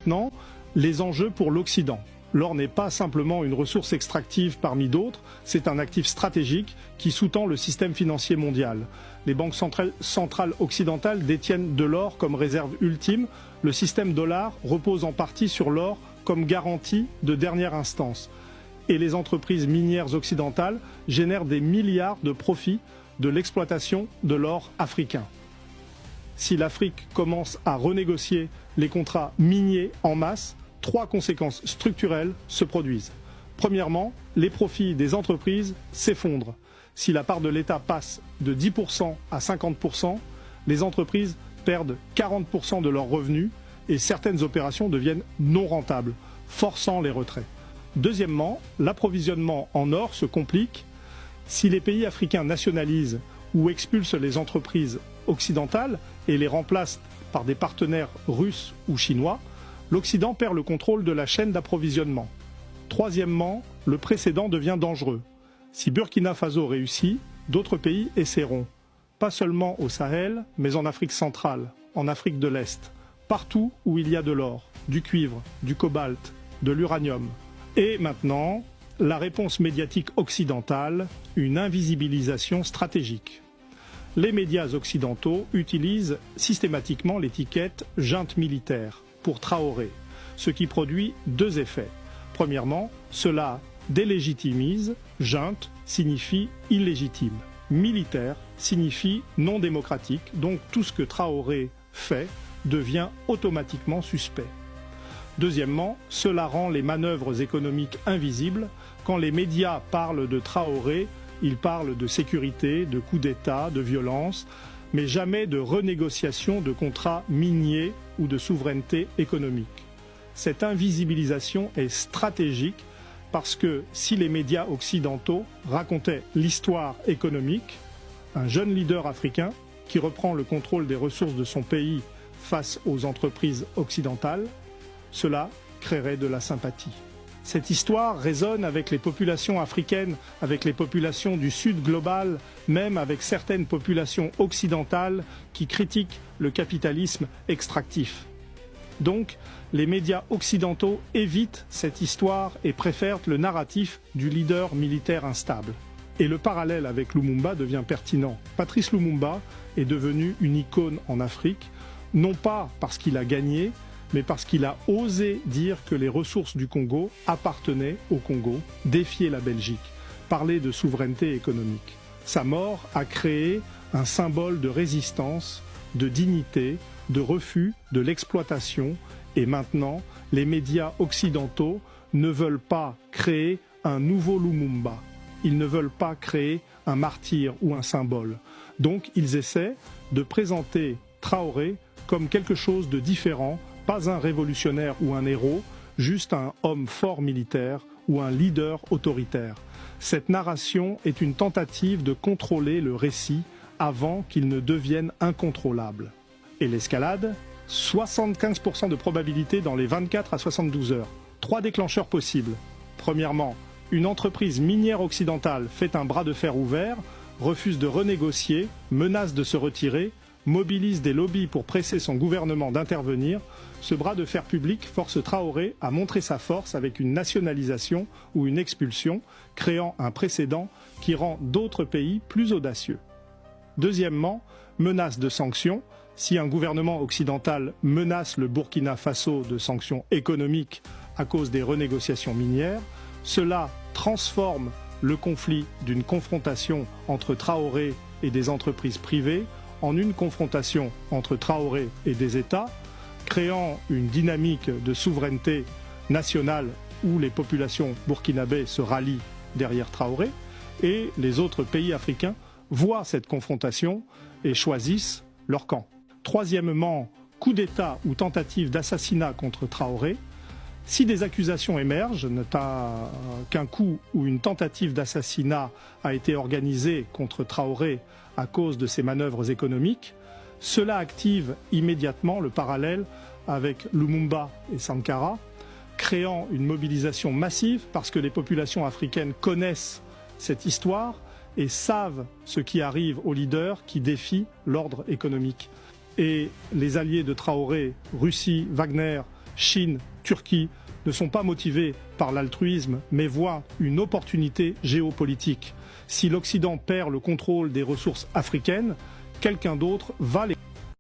maintenant les enjeux pour l'Occident. L'or n'est pas simplement une ressource extractive parmi d'autres, c'est un actif stratégique qui sous-tend le système financier mondial. Les banques centrales occidentales détiennent de l'or comme réserve ultime. Le système dollar repose en partie sur l'or comme garantie de dernière instance. Et les entreprises minières occidentales génèrent des milliards de profits de l'exploitation de l'or africain. Si l'Afrique commence à renégocier les contrats miniers en masse, 3 conséquences structurelles se produisent. Premièrement, les profits des entreprises s'effondrent. Si la part de l'État passe de 10% à 50%, les entreprises perdent 40% de leurs revenus et certaines opérations deviennent non rentables, forçant les retraits. Deuxièmement, l'approvisionnement en or se complique. Si les pays africains nationalisent ou expulsent les entreprises occidentales et les remplacent par des partenaires russes ou chinois, l'Occident perd le contrôle de la chaîne d'approvisionnement. Troisièmement, le précédent devient dangereux. Si Burkina Faso réussit, d'autres pays essaieront. Pas seulement au Sahel, mais en Afrique centrale, en Afrique de l'Est, partout où il y a de l'or, du cuivre, du cobalt, de l'uranium. Et maintenant, la réponse médiatique occidentale, une invisibilisation stratégique. Les médias occidentaux utilisent systématiquement l'étiquette « junte militaire » pour Traoré, ce qui produit 2 effets. Premièrement, cela délégitimise, junte signifie illégitime, militaire signifie non démocratique, donc tout ce que Traoré fait devient automatiquement suspect. Deuxièmement, cela rend les manœuvres économiques invisibles. Quand les médias parlent de Traoré, ils parlent de sécurité, de coup d'État, de violence, mais jamais de renégociation de contrats miniers ou de souveraineté économique. Cette invisibilisation est stratégique parce que si les médias occidentaux racontaient l'histoire économique, un jeune leader africain qui reprend le contrôle des ressources de son pays face aux entreprises occidentales, cela créerait de la sympathie. Cette histoire résonne avec les populations africaines, avec les populations du Sud global, même avec certaines populations occidentales qui critiquent le capitalisme extractif. Donc, les médias occidentaux évitent cette histoire et préfèrent le narratif du leader militaire instable. Et le parallèle avec Lumumba devient pertinent. Patrice Lumumba est devenu une icône en Afrique, non pas parce qu'il a gagné, mais parce qu'il a osé dire que les ressources du Congo appartenaient au Congo, défier la Belgique, parler de souveraineté économique. Sa mort a créé un symbole de résistance, de dignité, de refus de l'exploitation, et maintenant, les médias occidentaux ne veulent pas créer un nouveau Lumumba. Ils ne veulent pas créer un martyr ou un symbole. Donc, ils essaient de présenter Traoré comme quelque chose de différent, pas un révolutionnaire ou un héros, juste un homme fort militaire ou un leader autoritaire. Cette narration est une tentative de contrôler le récit avant qu'il ne devienne incontrôlable. Et l'escalade, 75% de probabilité dans les 24 à 72 heures. 3 déclencheurs possibles. Premièrement, une entreprise minière occidentale fait un bras de fer ouvert, refuse de renégocier, menace de se retirer, mobilise des lobbies pour presser son gouvernement d'intervenir. Ce bras de fer public force Traoré à montrer sa force avec une nationalisation ou une expulsion, créant un précédent qui rend d'autres pays plus audacieux. Deuxièmement, menace de sanctions. Si un gouvernement occidental menace le Burkina Faso de sanctions économiques à cause des renégociations minières, cela transforme le conflit d'une confrontation entre Traoré et des entreprises privées en une confrontation entre Traoré et des États, créant une dynamique de souveraineté nationale où les populations burkinabées se rallient derrière Traoré, et les autres pays africains voient cette confrontation et choisissent leur camp. Troisièmement, coup d'État ou tentative d'assassinat contre Traoré. Si des accusations émergent, notamment qu'un coup ou une tentative d'assassinat a été organisé contre Traoré à cause de ses manœuvres économiques, cela active immédiatement le parallèle avec Lumumba et Sankara, créant une mobilisation massive parce que les populations africaines connaissent cette histoire et savent ce qui arrive aux leaders qui défient l'ordre économique. Et les alliés de Traoré, Russie, Wagner, Chine, Turquie, ne sont pas motivés par l'altruisme, mais voient une opportunité géopolitique. Si l'Occident perd le contrôle des ressources africaines, quelqu'un d'autre va les